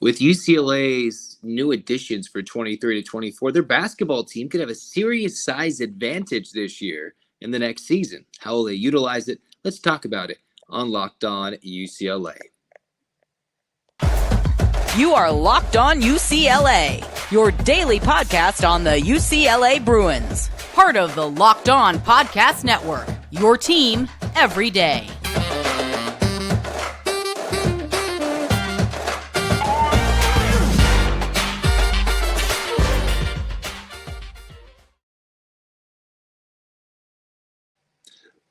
With UCLA's new additions for 23 to 24, their basketball team could have a serious size advantage this year in the next season. How will they utilize it? Let's talk about it on Locked On UCLA. You are Locked On UCLA, your daily podcast on the UCLA Bruins. Part of the Locked On Podcast Network, your team every day.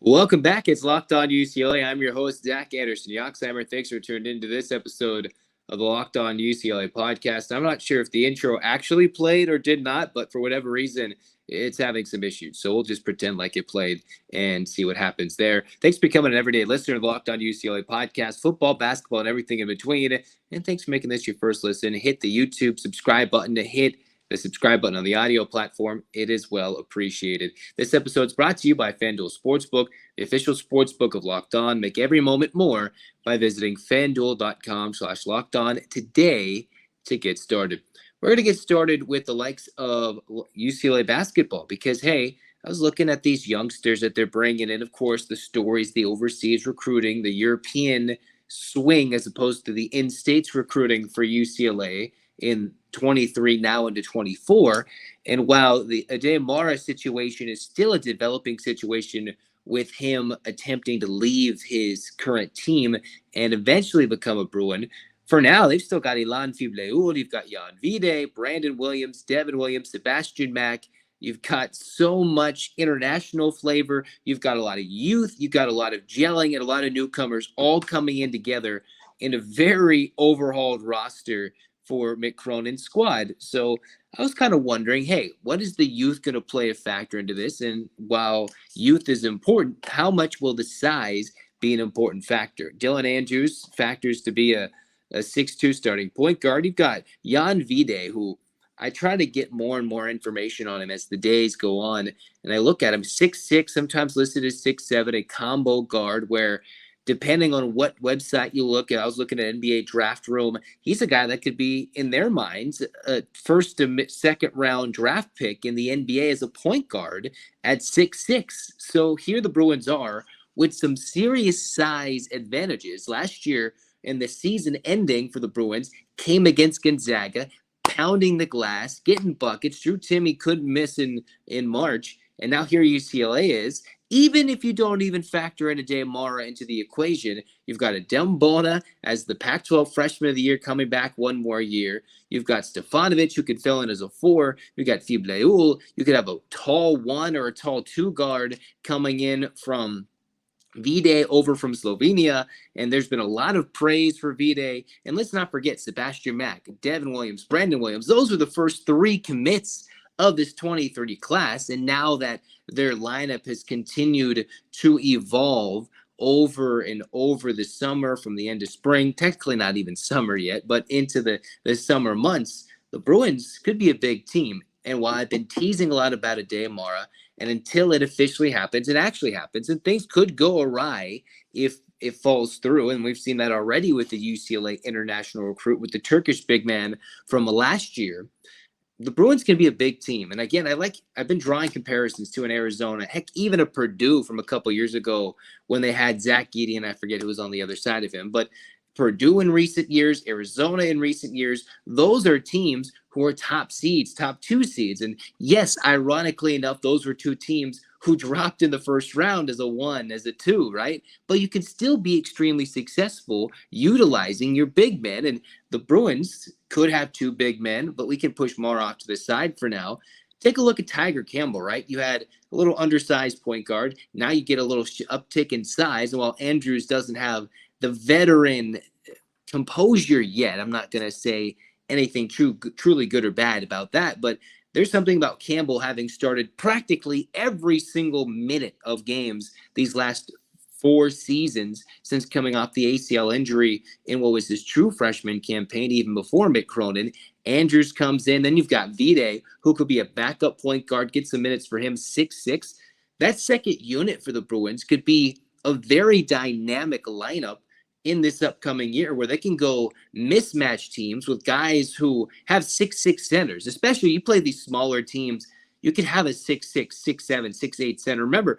Welcome back. It's Locked On UCLA. I'm your host, Zach Anderson-Yoxsimer. Thanks for tuning into this episode of the Locked On UCLA podcast. I'm not sure if the intro actually played or did not, but for whatever reason, it's having some issues. So we'll just pretend like it played and see what happens there. Thanks for becoming an everyday listener to the Locked On UCLA podcast, football, basketball, and everything in between. And thanks for making this your first listen. Hit the YouTube subscribe button to hit the subscribe button on the audio platform. It is well appreciated. This episode is brought to you by FanDuel Sportsbook, the official sportsbook of Locked On. Make every moment more by visiting FanDuel.com/LockedOn today to get started. We're going to get started with the likes of UCLA basketball because, hey, I was looking at these youngsters that they're bringing in. Of course, the stories, the overseas recruiting, the European swing as opposed to the in-states recruiting for UCLA in 23 now into 24. And while the Dante Moore situation is still a developing situation with him attempting to leave his current team and eventually become a Bruin, for now, they've still got Ilan Fibaracci, you've got Jan Vide, Brandon Williams, Devin Williams, Sebastian Mack. You've got so much international flavor. You've got a lot of youth. You've got a lot of gelling and a lot of newcomers all coming in together in a very overhauled roster for Mick Cronin's squad. So I was kind of wondering, hey, what is the youth going to play a factor into this? And while youth is important, how much will the size be an important factor? Dylan Andrews factors to be a 6'2" starting point guard. You've got Jan Vide, who I try to get more and more information on him as the days go on. And I look at him, 6'6", sometimes listed as 6'7", a combo guard where depending on what website you look at, I was looking at NBA Draft Room, he's a guy that could be, in their minds, a first to second round draft pick in the NBA as a point guard at 6'6". So here the Bruins are with some serious size advantages. Last year, in the season ending for the Bruins, came against Gonzaga, pounding the glass, getting buckets. Drew Timme couldn't miss in March. And now here UCLA is. Even if you don't even factor in Dante Moore into the equation, you've got Adem Bona as the Pac-12 Freshman of the Year coming back one more year. You've got Stefanovic, who could fill in as a 4. You've got Fibaracci. You could have a tall 1 or a tall 2 guard coming in from Vide over from Slovenia, and there's been a lot of praise for Vide. And let's not forget Sebastian Mack, Devin Williams, Brandon Williams. Those were the first 3 commits of this 2030 class, and now that their lineup has continued to evolve over and over the summer from the end of spring, technically not even summer yet, but into the summer months, the Bruins could be a big team. And while I've been teasing a lot about Dante Moore, and until it officially happens, it actually happens, and things could go awry if it falls through, and we've seen that already with the UCLA international recruit, with the Turkish big man from last year. The Bruins can be a big team. And again, I've been drawing comparisons to an Arizona, heck, even a Purdue from a couple years ago when they had Zach Gideon. I forget who was on the other side of him, but Purdue in recent years, Arizona in recent years, those are teams who are top seeds, top 2 seeds. And yes, ironically enough, those were 2 teams who dropped in the first round as a 1, as a 2, right? But you can still be extremely successful utilizing your big men. And the Bruins could have 2 big men, but we can push more off to the side for now. Take a look at Tiger Campbell, right? You had a little undersized point guard. Now you get a little uptick in size. And while Andrews doesn't have the veteran composure yet, I'm not going to say anything truly good or bad about that, but there's something about Campbell having started practically every single minute of games these last 4 seasons since coming off the ACL injury in what was his true freshman campaign, even before Mick Cronin. Andrews comes in. Then you've got Vide, who could be a backup point guard, get some minutes for him, 6'6". That second unit for the Bruins could be a very dynamic lineup in this upcoming year where they can go mismatch teams with guys who have 6'6" centers. Especially you play these smaller teams, you could have a 6'6", 6'7", 6'8" center. Remember,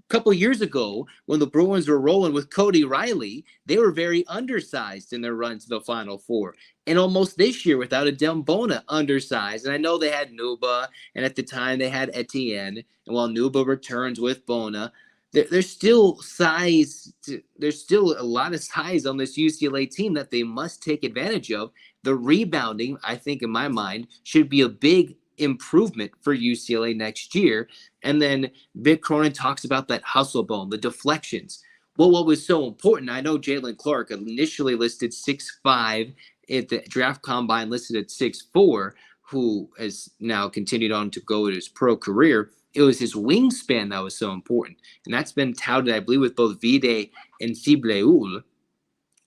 couple years ago, when the Bruins were rolling with Cody Riley, they were very undersized in their run to the Final Four. And almost this year, without a Dembona, undersized. And I know they had Nuba, and at the time they had Etienne. And while Nuba returns with Bona, there's still size. There's still a lot of size on this UCLA team that they must take advantage of. The rebounding, I think, in my mind, should be a big improvement for UCLA next year. And then Vic Cronin talks about that hustle bone, the deflections. Well, what was so important, I know Jalen Clark initially listed 6'5", at the draft combine listed at 6'4", who has now continued on to go to his pro career. It was his wingspan that was so important. And that's been touted, I believe, with both Vide and Fibleul.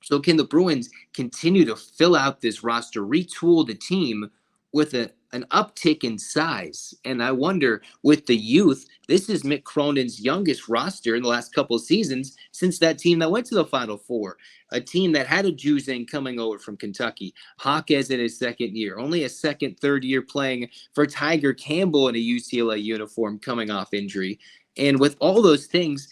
So can the Bruins continue to fill out this roster, retool the team with an uptick in size? And I wonder, with the youth, this is Mick Cronin's youngest roster in the last couple of seasons since that team that went to the Final Four. A team that had a Juzang coming over from Kentucky, Hawkes in his second year, only a second, third year playing for Tiger Campbell in a UCLA uniform coming off injury. And with all those things,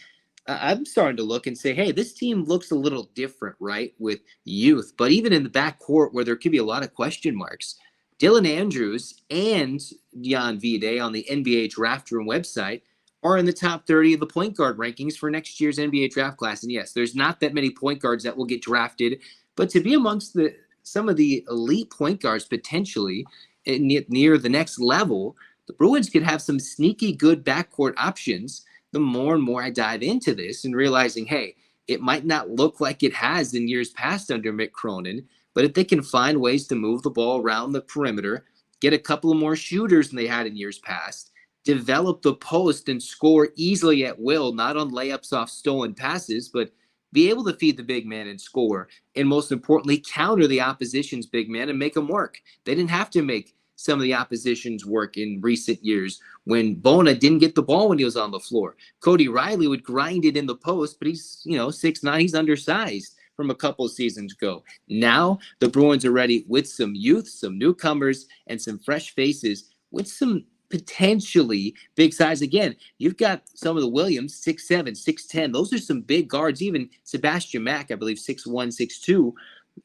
I'm starting to look and say, hey, this team looks a little different, right, with youth. But even in the backcourt where there could be a lot of question marks, Dylan Andrews and Jan Vide on the NBA Draft Room website are in the top 30 of the point guard rankings for next year's NBA draft class. And yes, there's not that many point guards that will get drafted, but to be amongst some of the elite point guards potentially near the next level, the Bruins could have some sneaky good backcourt options. The more and more I dive into this and realizing, hey, it might not look like it has in years past under Mick Cronin, but if they can find ways to move the ball around the perimeter, get a couple of more shooters than they had in years past, develop the post and score easily at will, not on layups off stolen passes, but be able to feed the big man and score. And most importantly, counter the opposition's big man and make them work. They didn't have to make some of the opposition's work in recent years when Bona didn't get the ball when he was on the floor. Cody Riley would grind it in the post, but he's 6'9", he's undersized from a couple of seasons ago. Now the Bruins are ready with some youth, some newcomers, and some fresh faces with some potentially big size. Again, you've got some of the Williams, 6'7", 6'10". Those are some big guards. Even Sebastian Mack, I believe, 6'1", 6'2".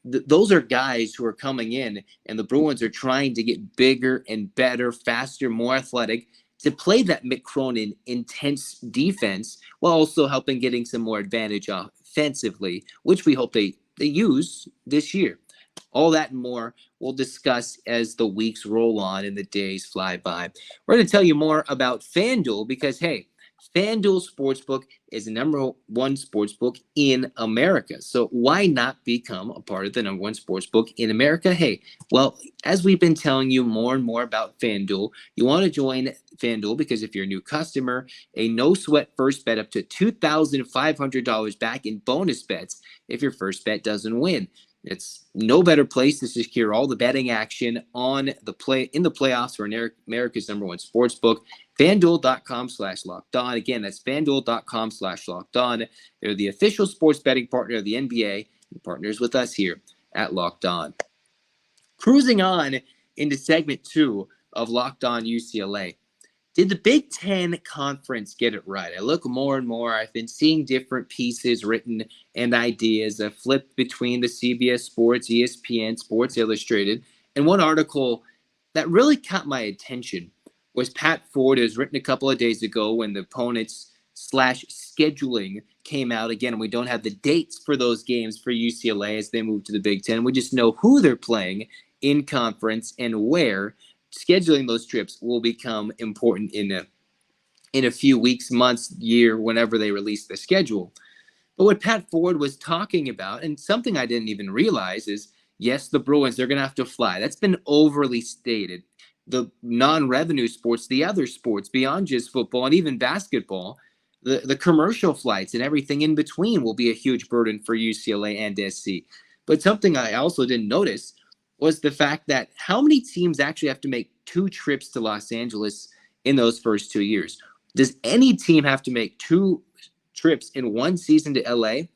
Those are guys who are coming in, and the Bruins are trying to get bigger and better, faster, more athletic to play that Mick Cronin intense defense while also helping getting some more advantage offensively, which we hope they use this year. All that and more we'll discuss as the weeks roll on and the days fly by. We're going to tell you more about FanDuel because, hey, FanDuel Sportsbook is the number one sportsbook in America. So why not become a part of the number one sportsbook in America? Hey, well, as we've been telling you more and more about FanDuel, you want to join FanDuel because if you're a new customer, a no-sweat first bet up to $2,500 back in bonus bets if your first bet doesn't win. It's no better place to secure all the betting action in the playoffs for America's number one sportsbook. FanDuel.com/LockedOn. Again, that's FanDuel.com/LockedOn. They're the official sports betting partner of the NBA and partners with us here at Locked On. Cruising on into segment 2 of Locked On UCLA. Did the Big Ten Conference get it right? I look more and more. I've been seeing different pieces written and ideas. I flipped between the CBS Sports, ESPN, Sports Illustrated, and one article that really caught my attention was Pat Ford. It was written a couple of days ago when the opponents /scheduling came out. Again, we don't have the dates for those games for UCLA as they move to the Big Ten. We just know who they're playing in conference and where. Scheduling those trips will become important in a few weeks, months, year, whenever they release the schedule. But what Pat Ford was talking about, and something I didn't even realize, is yes, the Bruins, they're going to have to fly. That's been overly stated. The non-revenue sports, the other sports beyond just football and even basketball, the commercial flights and everything in between will be a huge burden for UCLA and SC. But something I also didn't notice was the fact that how many teams actually have to make 2 trips to Los Angeles in those first 2 years? Does any team have to make 2 trips in one season to LA?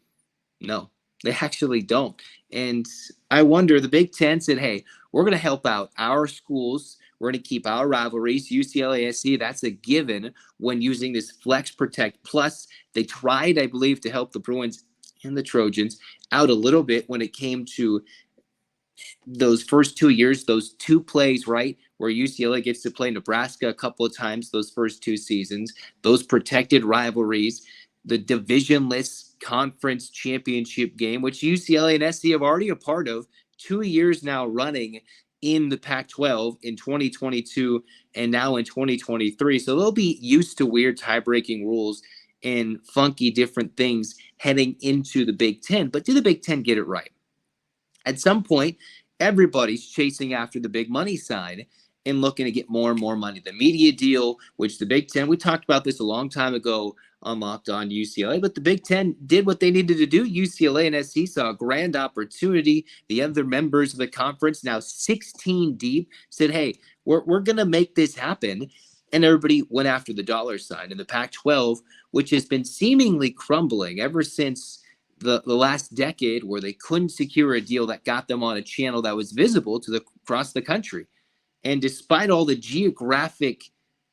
No. They actually don't. And I wonder, the Big Ten said, hey, we're going to help out our schools. We're going to keep our rivalries. UCLA SC, that's a given when using this Flex Protect Plus. They tried, I believe, to help the Bruins and the Trojans out a little bit when it came to those first 2 years, those two plays, right, where UCLA gets to play Nebraska a couple of times those first two seasons, those protected rivalries, the divisionless conference championship game, which UCLA and SC have already a part of 2 years now running in the Pac-12 in 2022 and now in 2023. So they'll be used to weird tie-breaking rules and funky different things heading into the Big Ten. But do the Big Ten get it right? At some point, everybody's chasing after the big money side and looking to get more and more money. The media deal, which the Big Ten, we talked about this a long time ago on Locked On UCLA, but the Big Ten did what they needed to do. UCLA and SC saw a grand opportunity. The other members of the conference, now 16 deep, said, hey, we're going to make this happen. And everybody went after the dollar sign. And the Pac-12, which has been seemingly crumbling ever since the last decade, where they couldn't secure a deal that got them on a channel that was visible to across the country. And despite all the geographic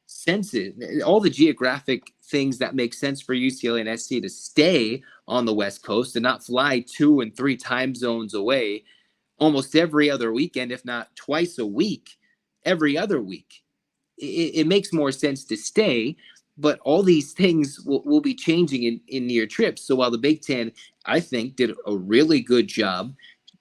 senses, all the geographic things that make sense for UCLA and SC to stay on the West Coast and not fly 2 and 3 time zones away almost every other weekend, if not twice a week, every other week, it makes more sense to stay. But all these things will be changing in near trips. So while the Big Ten, I think, did a really good job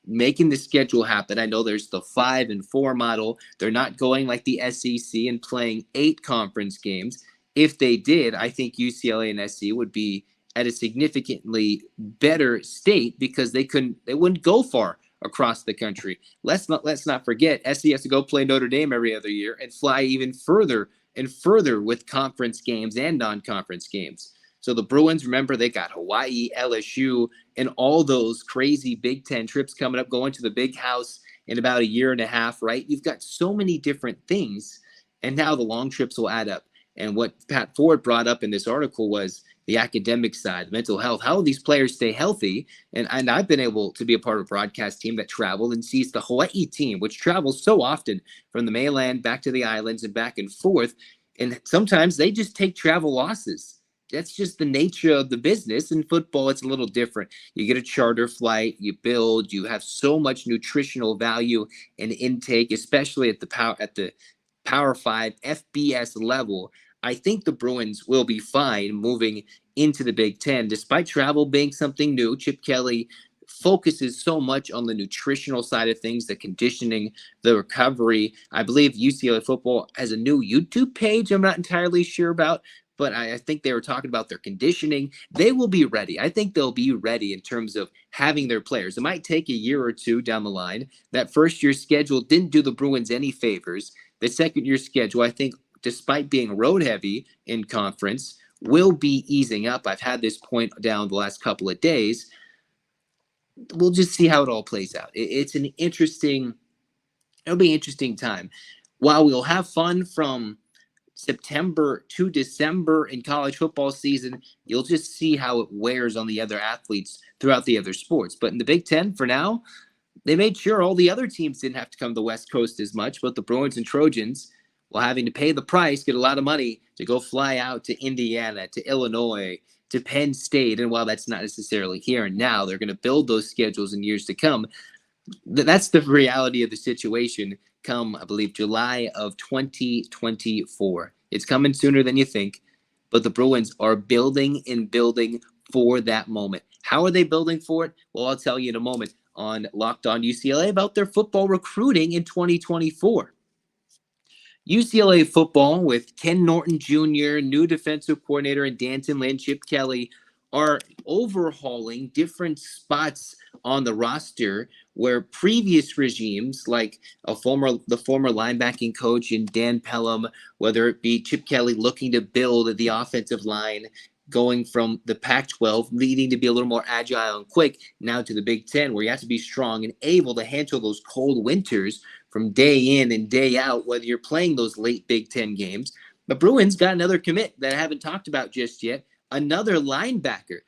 making the schedule happen. I know there's the 5 and 4 model. They're not going like the SEC and playing 8 conference games. If they did, I think UCLA and SC would be at a significantly better state because they wouldn't go far across the country. Let's not forget, SC has to go play Notre Dame every other year and fly even further and further with conference games and non-conference games. So the Bruins, remember, they got Hawaii, LSU, and all those crazy Big Ten trips coming up, going to the Big House in about a year and a half, right? You've got so many different things, and now the long trips will add up. And what Pat Ford brought up in this article was the academic side, mental health. How will these players stay healthy? And I've been able to be a part of a broadcast team that traveled and sees the Hawaii team, which travels so often from the mainland back to the islands and back and forth. And sometimes they just take travel losses. That's just the nature of the business. In football, it's a little different. You get a charter flight, you build, you have so much nutritional value and intake, especially at the Power 5 FBS level. I think the Bruins will be fine moving into the Big Ten, despite travel being something new. Chip Kelly focuses so much on the nutritional side of things, the conditioning, the recovery. I believe UCLA Football has a new YouTube page I'm not entirely sure about, but I think they were talking about their conditioning. They will be ready. I think they'll be ready in terms of having their players. It might take a year or two down the line. That first-year schedule didn't do the Bruins any favors. The second-year schedule, I think, despite being road heavy in conference, will be easing up. I've had this point down the last couple of days. We'll just see how it all plays out. It'll be an interesting time. While we'll have fun from September to December in college football season, you'll just see how it wears on the other athletes throughout the other sports. But in the Big Ten, for now, they made sure all the other teams didn't have to come to the West Coast as much, but the Bruins and Trojans, while having to pay the price, get a lot of money to go fly out to Indiana, to Illinois, to Penn State. And while that's not necessarily here and now, they're going to build those schedules in years to come. That's the reality of the situation come, I believe, July of 2024. It's coming sooner than you think, but the Bruins are building and building for that moment. How are they building for it? Well, I'll tell you in a moment on Locked On UCLA about their football recruiting in 2024. UCLA football with Ken Norton Jr., new defensive coordinator, and Danton Lynn, Chip Kelly are overhauling different spots on the roster where previous regimes, like the former linebacking coach in Dan Pelham, whether it be Chip Kelly looking to build the offensive line, going from the Pac-12, needing to be a little more agile and quick, now to the Big Ten, where you have to be strong and able to handle those cold winters from day in and day out, whether you're playing those late Big Ten games. But Bruins got another commit that I haven't talked about just yet, another linebacker.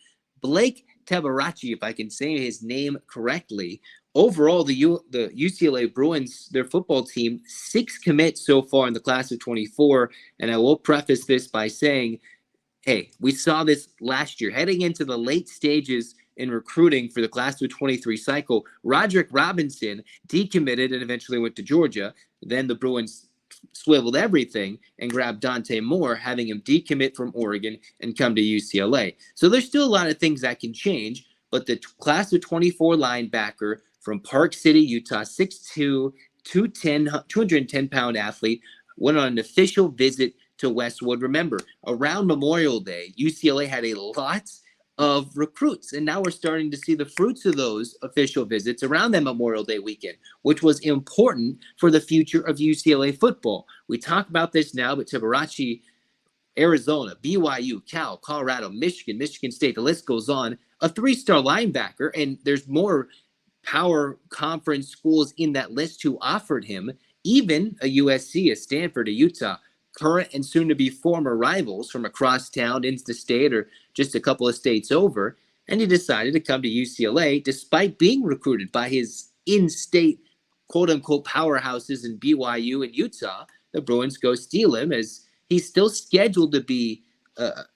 Blake Fibaracci, if I can say his name correctly. Overall, the UCLA Bruins, their football team, 6 commits so far in the class of 24. And I will preface this by saying, hey, we saw this last year. Heading into the late stages in recruiting for the class of 23 cycle, Roderick Robinson decommitted and eventually went to Georgia. Then the Bruins swiveled everything and grabbed Dante Moore, having him decommit from Oregon and come to UCLA. So there's still a lot of things that can change, but the class of 24 linebacker from Park City, Utah, 6'2", 210-pound athlete, went on an official visit to Westwood. Remember, around Memorial Day, UCLA had a lot of recruits, and now we're starting to see the fruits of those official visits around that Memorial Day weekend, which was important for the future of UCLA football. We talk about this now, but Fibaracci, Arizona, BYU, Cal, Colorado, Michigan, Michigan State, the list goes on, a 3-star linebacker, and there's more power conference schools in that list who offered him, even a USC, a Stanford, a Utah, current and soon-to-be former rivals from across town into the state or just a couple of states over, and he decided to come to UCLA despite being recruited by his in-state quote-unquote powerhouses in BYU and Utah. The Bruins go steal him as he's still scheduled to be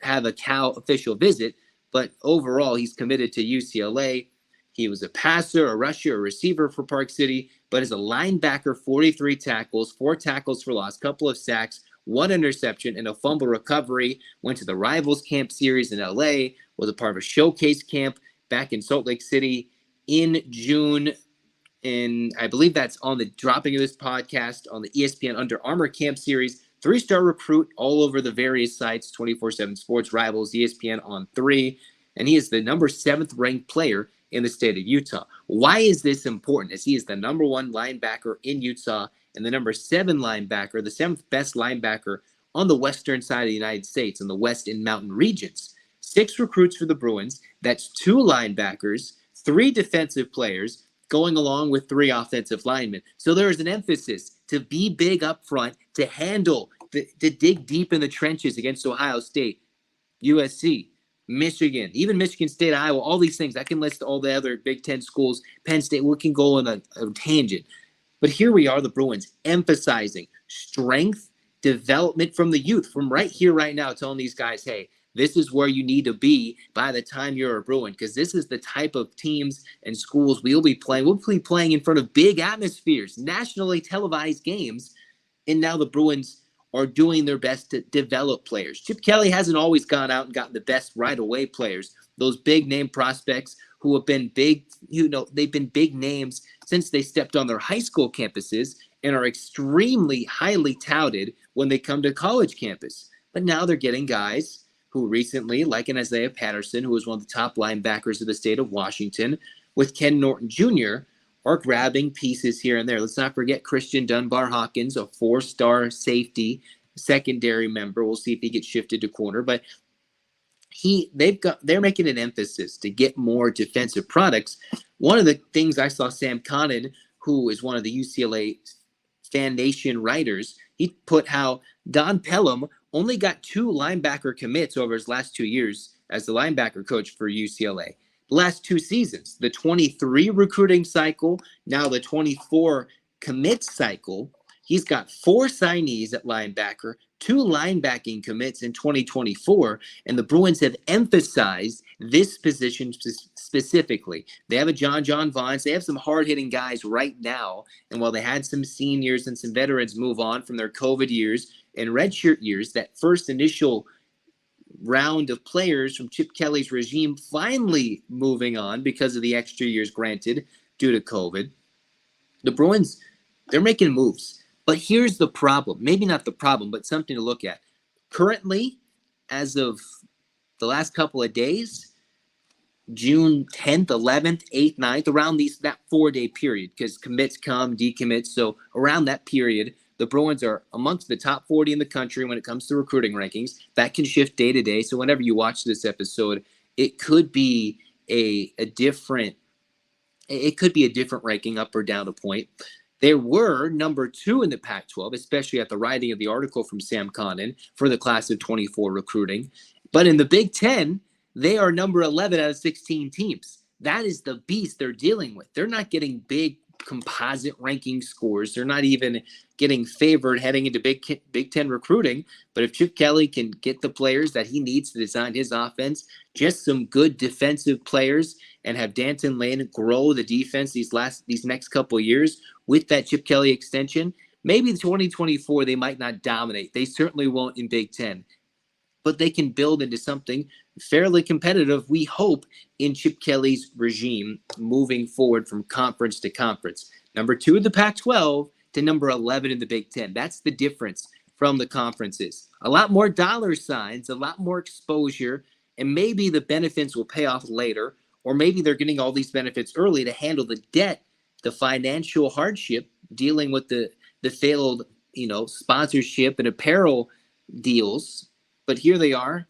have a Cal official visit, but overall he's committed to UCLA. He was a passer, a rusher, a receiver for Park City, but as a linebacker, 43 tackles, 4 tackles for loss, couple of sacks, 1 interception, and a fumble recovery. Went to the Rivals Camp Series in LA, was a part of a showcase camp back in Salt Lake City in June. And I believe that's on the dropping of this podcast on the ESPN Under Armour Camp Series. 3-star recruit all over the various sites, 24/7 Sports, Rivals, ESPN on 3. And he is the number 7th ranked player in the state of Utah. Why is this important? As he is the number 1 linebacker in Utah and the number 7 linebacker, the 7th best linebacker on the western side of the United States in the West and Mountain regions. 6 recruits for the Bruins. That's 2 linebackers, 3 defensive players, going along with 3 offensive linemen. So there is an emphasis to be big up front, to handle, to dig deep in the trenches against Ohio State, USC, Michigan, even Michigan State, Iowa, all these things. I can list all the other Big Ten schools, Penn State. We can go on a tangent. But here we are, the Bruins, emphasizing strength, development from the youth, from right here, right now, telling these guys, hey, this is where you need to be by the time you're a Bruin, because this is the type of teams and schools we'll be playing. We'll be playing in front of big atmospheres, nationally televised games, and now the Bruins are doing their best to develop players. Chip Kelly hasn't always gone out and gotten the best right-away players. Those big-name prospects who have been big, they've been big names since they stepped on their high school campuses and are extremely highly touted when they come to college campus. But now they're getting guys who recently, like an Isaiah Patterson, who was one of the top linebackers of the state of Washington, with Ken Norton Jr., are grabbing pieces here and there. Let's not forget Christian Dunbar-Hawkins, a 4-star safety, secondary member. We'll see if he gets shifted to corner, but they're making an emphasis to get more defensive products. One of the things I saw Sam Connon, who is one of the UCLA Fan Nation writers, he put how Don Pelham only got 2 linebacker commits over his last 2 years as the linebacker coach for UCLA. The last 2 seasons, the 23 recruiting cycle, now the 24 commit cycle, he's got 4 signees at linebacker, 2 linebacking commits in 2024, and the Bruins have emphasized this position specifically. They have a John Vines. They have some hard-hitting guys right now, and while they had some seniors and some veterans move on from their COVID years and redshirt years, that first initial round of players from Chip Kelly's regime finally moving on because of the extra years granted due to COVID, the Bruins, they're making moves. But here's the problem. Maybe not the problem, but something to look at. Currently, as of the last couple of days, June 10th, 11th, 8th, 9th, around that 4-day period, because commits come, decommits. So around that period, the Bruins are amongst the top 40 in the country when it comes to recruiting rankings. That can shift day to day. So whenever you watch this episode, it could be a different ranking up or down a point. They were number 2 in the Pac-12, especially at the writing of the article from Sam Connon for the class of 24 recruiting. But in the Big Ten, They are number 11 out of 16 teams. That is the beast they're dealing with. They're not getting big composite ranking scores. They're not even getting favored heading into Big Ten recruiting. But if Chip Kelly can get the players that he needs to design his offense, just some good defensive players, and have Danton Lane grow the defense these next couple of years with that Chip Kelly extension, maybe in 2024 they might not dominate. They certainly won't in Big Ten. But they can build into something fairly competitive, we hope, in Chip Kelly's regime moving forward from conference to conference. Number 2 in the Pac-12 to number 11 in the Big Ten. That's the difference from the conferences. A lot more dollar signs, a lot more exposure, and maybe the benefits will pay off later, or maybe they're getting all these benefits early to handle the debt, the financial hardship, dealing with the failed, sponsorship and apparel deals. But here they are,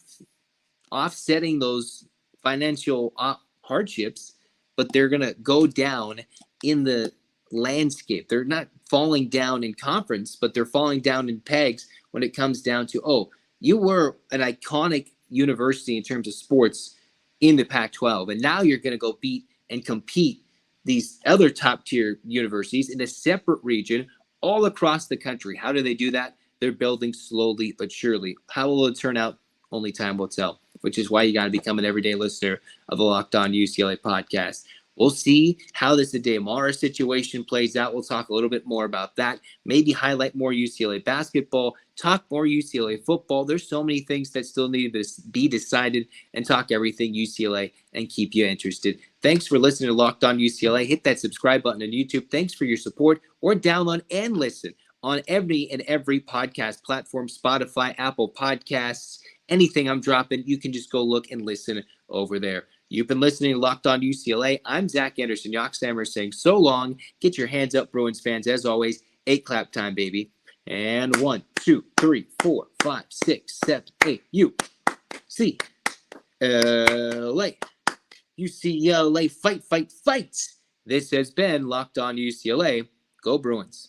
offsetting those financial hardships, but they're going to go down in the landscape. They're not falling down in conference, but they're falling down in pegs when it comes down to, you were an iconic university in terms of sports in the Pac-12, and now you're going to go beat and compete these other top-tier universities in a separate region all across the country. How do they do that? They're building slowly but surely. How will it turn out? Only time will tell, which is why you got to become an everyday listener of the Locked On UCLA podcast. We'll see how this Dante Moore situation plays out. We'll talk a little bit more about that. Maybe highlight more UCLA basketball, talk more UCLA football. There's so many things that still need to be decided, and talk everything UCLA and keep you interested. Thanks for listening to Locked On UCLA. Hit that subscribe button on YouTube. Thanks for your support, or download and listen on every podcast platform, Spotify, Apple Podcasts, anything I'm dropping, you can just go look and listen over there. You've been listening to Locked On UCLA. I'm Zach Anderson-Yoxsimer saying so long. Get your hands up, Bruins fans. As always, 8 clap time, baby. And 1, 2, 3, 4, 5, 6, 7, 8. UCLA. UCLA, fight, fight, fight. This has been Locked On UCLA. Go Bruins.